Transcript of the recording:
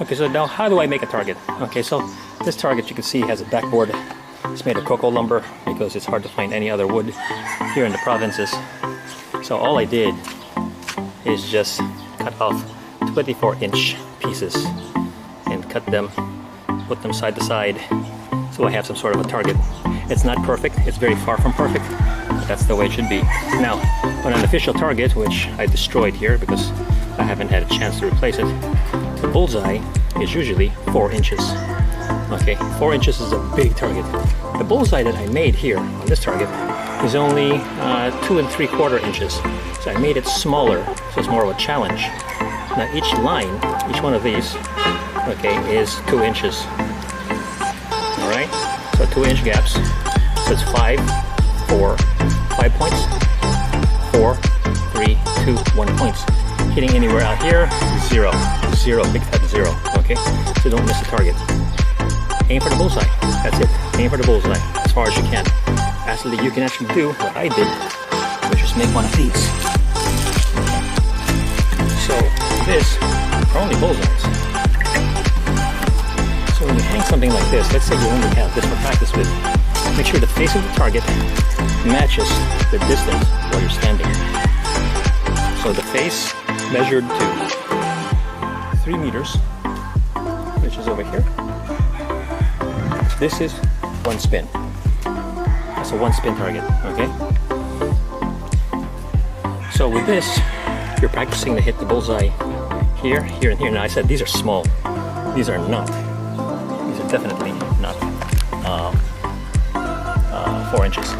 Okay, so now how do I make a target? Okay, so this target you can see has a backboard. It's made of cocoa lumber because it's hard to find any other wood here in the provinces. So all I did is just cut off 24-inch pieces and cut them, put them side to side, so I have some sort of a target. It's not perfect, it's very far from perfect, but that's the way it should be. Now, on an official target, which I destroyed here because I haven't had a chance to replace it, the bullseye is usually 4 inches. Okay, 4 inches is a big target. The bullseye that I made here on this target is only 2 3/4 inches. So I made it smaller, so it's more of a challenge. Now each line, each one of these, okay, is 2 inches. Alright, so 2-inch gaps. So it's 5, 4, 5 points, 4, 3, 2, 1 points. Hitting anywhere out here, 0, 0, big fat 0, okay? So don't miss the target. Aim for the bullseye, that's it. Aim for the bullseye, as far as you can. Actually, you can actually do what I did, which is make one of these. So this are only bullseyes. So when you hang something like this, let's say you only have this for practice with, make sure the face of the target matches the distance while you're standing. So the face measured to 3 meters, which is over here. This is 1 spin. That's a 1 spin target, okay? So with this, you're practicing to hit the bullseye here, here, and here. Now I said these are small. These are not. These are definitely not 4 inches.